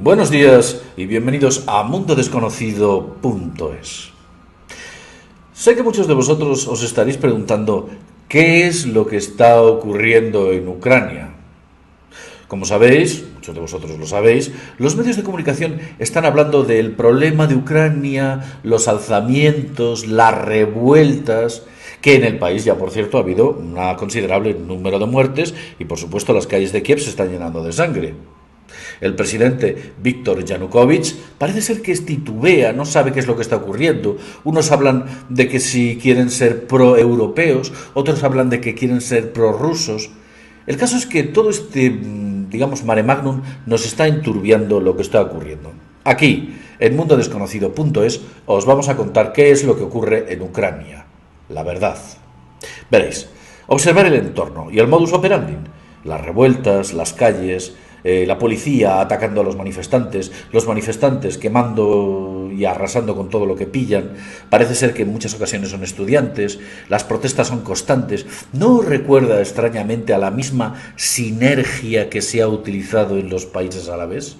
Buenos días y bienvenidos a mundodesconocido.es. Sé que muchos de vosotros os estaréis preguntando qué es lo que está ocurriendo en Ucrania. Como sabéis, muchos de vosotros lo sabéis, los medios de comunicación están hablando del problema de Ucrania, los alzamientos, las revueltas, que en el país ya, por cierto, ha habido un considerable número de muertes y, por supuesto, las calles de Kiev se están llenando de sangre. El presidente Víctor Yanukovych parece ser que titubea, no sabe qué es lo que está ocurriendo. Unos hablan de que si quieren ser pro-europeos, otros hablan de que quieren ser pro-rusos. El caso es que todo este, mare magnum nos está enturbiando lo que está ocurriendo. Aquí, en mundodesconocido.es, os vamos a contar qué es lo que ocurre en Ucrania. La verdad. Veréis, observar el entorno y el modus operandi. Las revueltas, las calles, la policía atacando a los manifestantes quemando y arrasando con todo lo que pillan. Parece ser que en muchas ocasiones son estudiantes, las protestas son constantes. ¿No recuerda extrañamente a la misma sinergia que se ha utilizado en los países árabes?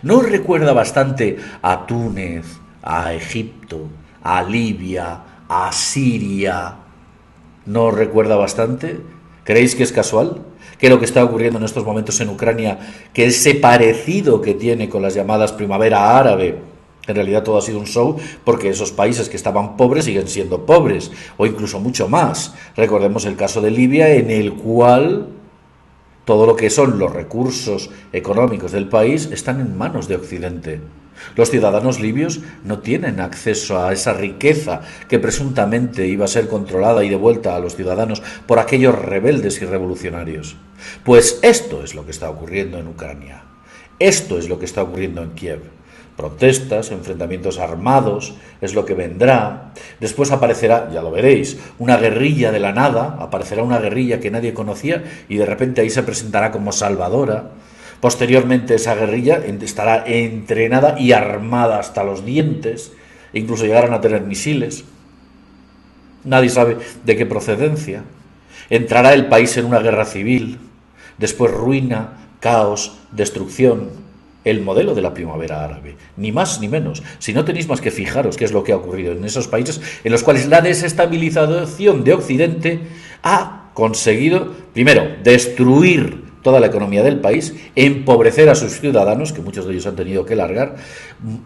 ¿No recuerda bastante a Túnez, a Egipto, a Libia, a Siria? ¿No recuerda bastante? ¿Creéis que es casual? ¿Que lo que está ocurriendo en estos momentos en Ucrania, que ese parecido que tiene con las llamadas primavera árabe, en realidad todo ha sido un show, porque esos países que estaban pobres siguen siendo pobres, o incluso mucho más? Recordemos el caso de Libia, en el cual todo lo que son los recursos económicos del país están en manos de Occidente. Los ciudadanos libios no tienen acceso a esa riqueza que presuntamente iba a ser controlada y devuelta a los ciudadanos por aquellos rebeldes y revolucionarios. Pues esto es lo que está ocurriendo en Ucrania. Esto es lo que está ocurriendo en Kiev. Protestas, enfrentamientos armados, es lo que vendrá. Después aparecerá, ya lo veréis, una guerrilla de la nada, aparecerá una guerrilla que nadie conocía y de repente ahí se presentará como salvadora. Posteriormente esa guerrilla estará entrenada y armada hasta los dientes, e incluso llegarán a tener misiles. Nadie sabe de qué procedencia. Entrará el país en una guerra civil, después ruina, caos, destrucción. El modelo de la primavera árabe, ni más ni menos. Si no tenéis más que fijaros qué es lo que ha ocurrido en esos países en los cuales la desestabilización de Occidente ha conseguido, primero, destruir toda la economía del país, empobrecer a sus ciudadanos, que muchos de ellos han tenido que largar,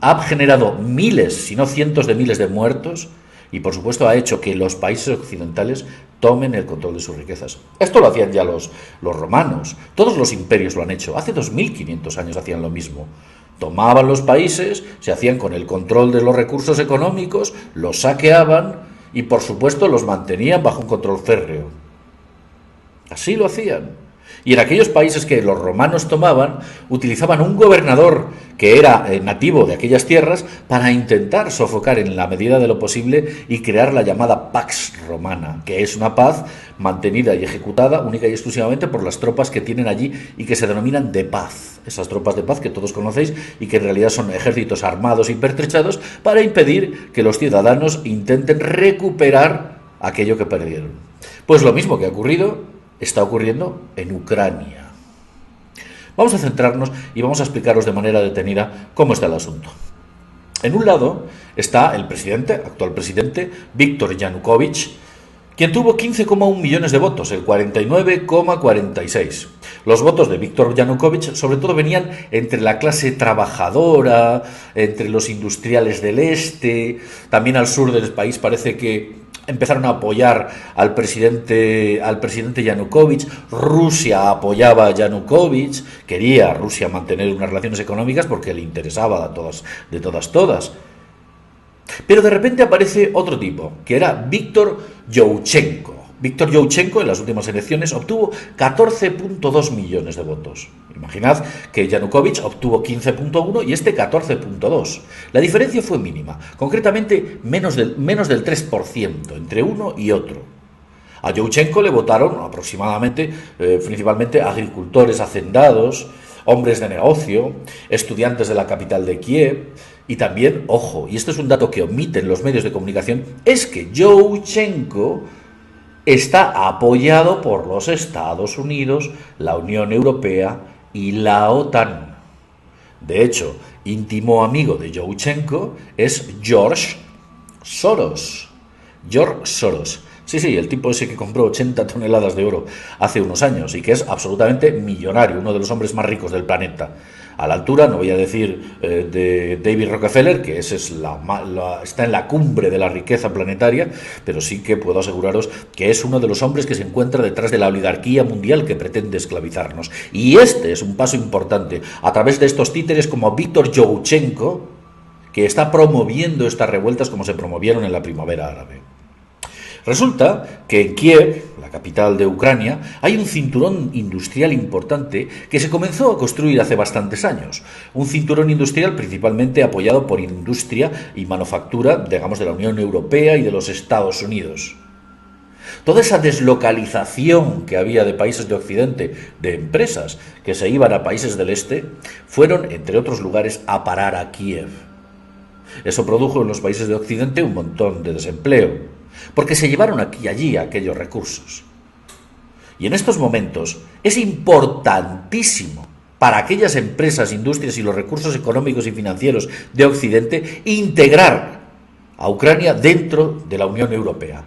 ha generado miles, si no cientos de miles de muertos, y por supuesto ha hecho que los países occidentales tomen el control de sus riquezas. Esto lo hacían ya los romanos, todos los imperios lo han hecho, hace 2500 años hacían lo mismo. Tomaban los países, se hacían con el control de los recursos económicos, los saqueaban y por supuesto los mantenían bajo un control férreo. Así lo hacían. Y en aquellos países que los romanos tomaban, utilizaban un gobernador que era nativo de aquellas tierras para intentar sofocar en la medida de lo posible y crear la llamada Pax Romana, que es una paz mantenida y ejecutada única y exclusivamente por las tropas que tienen allí y que se denominan de paz. Esas tropas de paz que todos conocéis y que en realidad son ejércitos armados y pertrechados para impedir que los ciudadanos intenten recuperar aquello que perdieron. Pues lo mismo que ha ocurrido está ocurriendo en Ucrania. Vamos a centrarnos y vamos a explicaros de manera detenida cómo está el asunto. En un lado está el actual presidente, Víctor Yanukovych, quien tuvo 15,1 millones de votos, el 49,46. Los votos de Víctor Yanukovych sobre todo venían entre la clase trabajadora, entre los industriales del este, también al sur del país parece que empezaron a apoyar al presidente Yanukovych. Rusia apoyaba a Yanukovych, quería Rusia mantener unas relaciones económicas porque le interesaba de todas. Pero de repente aparece otro tipo, que era Víctor Yushchenko. Víctor Yushchenko en las últimas elecciones obtuvo 14,2 millones de votos. Imaginad que Yanukovych obtuvo 15,1 y este 14,2. La diferencia fue mínima, concretamente menos del 3% entre uno y otro. A Yushchenko le votaron aproximadamente, principalmente agricultores hacendados, hombres de negocio, estudiantes de la capital de Kiev y también, ojo, y esto es un dato que omiten los medios de comunicación, es que Yushchenko está apoyado por los Estados Unidos, la Unión Europea y la OTAN. De hecho, íntimo amigo de Youtchenko es George Soros. George Soros. Sí, el tipo ese que compró 80 toneladas de oro hace unos años y que es absolutamente millonario, uno de los hombres más ricos del planeta. A la altura, no voy a decir de David Rockefeller, que ese es está en la cumbre de la riqueza planetaria, pero sí que puedo aseguraros que es uno de los hombres que se encuentra detrás de la oligarquía mundial que pretende esclavizarnos. Y este es un paso importante, a través de estos títeres como Víctor Youtchenko, que está promoviendo estas revueltas como se promovieron en la primavera árabe. Resulta que en Kiev, la capital de Ucrania, hay un cinturón industrial importante que se comenzó a construir hace bastantes años. Un cinturón industrial principalmente apoyado por industria y manufactura, digamos, de la Unión Europea y de los Estados Unidos. Toda esa deslocalización que había de países de Occidente, de empresas que se iban a países del Este, fueron, entre otros lugares, a parar a Kiev. Eso produjo en los países de Occidente un montón de desempleo, porque se llevaron aquí y allí aquellos recursos. Y en estos momentos es importantísimo para aquellas empresas, industrias y los recursos económicos y financieros de Occidente integrar a Ucrania dentro de la Unión Europea.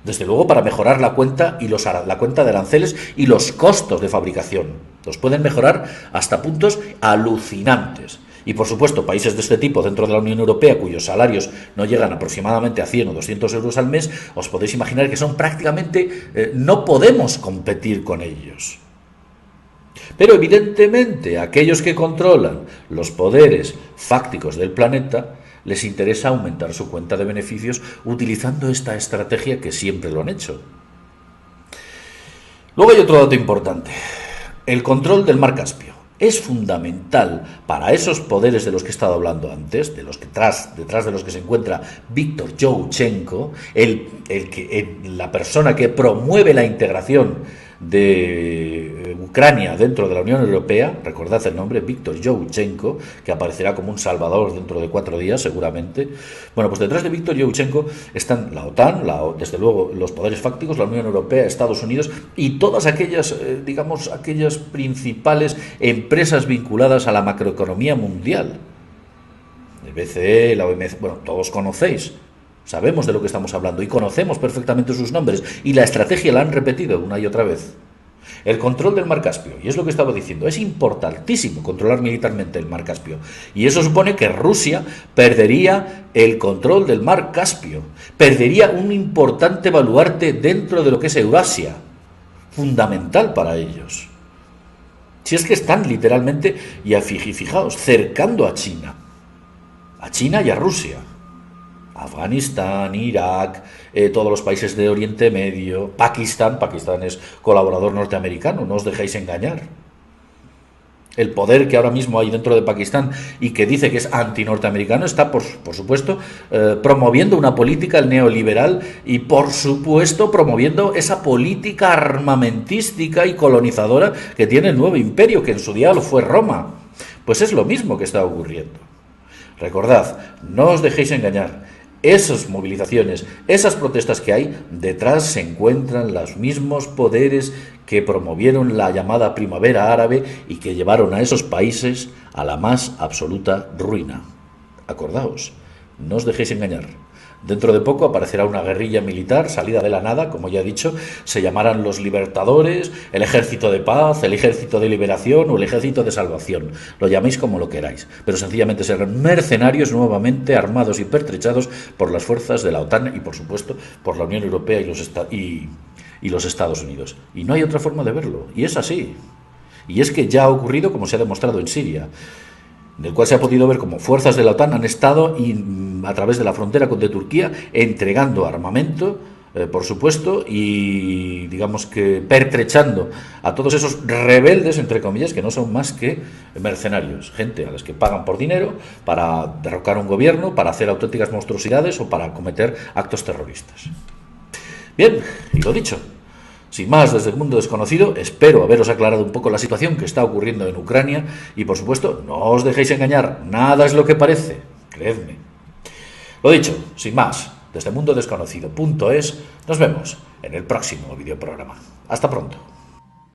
Desde luego para mejorar la cuenta de aranceles y los costos de fabricación. Los pueden mejorar hasta puntos alucinantes. Y por supuesto, países de este tipo dentro de la Unión Europea cuyos salarios no llegan aproximadamente a 100 o 200 euros al mes, os podéis imaginar que son prácticamente, no podemos competir con ellos. Pero evidentemente a aquellos que controlan los poderes fácticos del planeta les interesa aumentar su cuenta de beneficios utilizando esta estrategia que siempre lo han hecho. Luego hay otro dato importante, el control del mar Caspio. Es fundamental para esos poderes de los que he estado hablando antes, detrás de los que se encuentra Víctor Youtchenko, la persona que promueve la integración de Ucrania dentro de la Unión Europea. Recordad el nombre, Víctor Youtchenko, que aparecerá como un salvador dentro de 4 días seguramente. Bueno, pues detrás de Víctor Youtchenko están la OTAN, desde luego los poderes fácticos, la Unión Europea, Estados Unidos y todas aquellas, aquellas principales empresas vinculadas a la macroeconomía mundial. El BCE, la OMC, bueno, todos conocéis. Sabemos de lo que estamos hablando y conocemos perfectamente sus nombres y la estrategia la han repetido una y otra vez. El control del mar Caspio, y es lo que estaba diciendo, es importantísimo controlar militarmente el mar Caspio. Y eso supone que Rusia perdería el control del mar Caspio, perdería un importante baluarte dentro de lo que es Eurasia, fundamental para ellos. Si es que están literalmente, y fijaos, cercando a China y a Rusia. Afganistán, Irak, todos los países de Oriente Medio, Pakistán es colaborador norteamericano, no os dejéis engañar. El poder que ahora mismo hay dentro de Pakistán y que dice que es antinorteamericano está, por supuesto, promoviendo una política neoliberal y, por supuesto, promoviendo esa política armamentística y colonizadora que tiene el nuevo imperio, que en su día lo fue Roma. Pues es lo mismo que está ocurriendo. Recordad, no os dejéis engañar. Esas movilizaciones, esas protestas que hay, detrás se encuentran los mismos poderes que promovieron la llamada primavera árabe y que llevaron a esos países a la más absoluta ruina. Acordaos, no os dejéis engañar. Dentro de poco aparecerá una guerrilla militar salida de la nada, como ya he dicho, se llamarán los libertadores, el ejército de paz, el ejército de liberación o el ejército de salvación. Lo llaméis como lo queráis, pero sencillamente serán mercenarios nuevamente armados y pertrechados por las fuerzas de la OTAN y, por supuesto, por la Unión Europea y los Estados Unidos. Y no hay otra forma de verlo, y es así. Y es que ya ha ocurrido, como se ha demostrado en Siria, del cual se ha podido ver cómo fuerzas de la OTAN han estado a través de la frontera de Turquía entregando armamento, por supuesto, y digamos que pertrechando a todos esos rebeldes, entre comillas, que no son más que mercenarios, gente a los que pagan por dinero para derrocar un gobierno, para hacer auténticas monstruosidades o para cometer actos terroristas. Bien, y lo dicho. Sin más, desde el mundo desconocido, espero haberos aclarado un poco la situación que está ocurriendo en Ucrania y, por supuesto, no os dejéis engañar, nada es lo que parece, creedme. Lo dicho, sin más, desde mundodesconocido.es, nos vemos en el próximo videoprograma. Hasta pronto.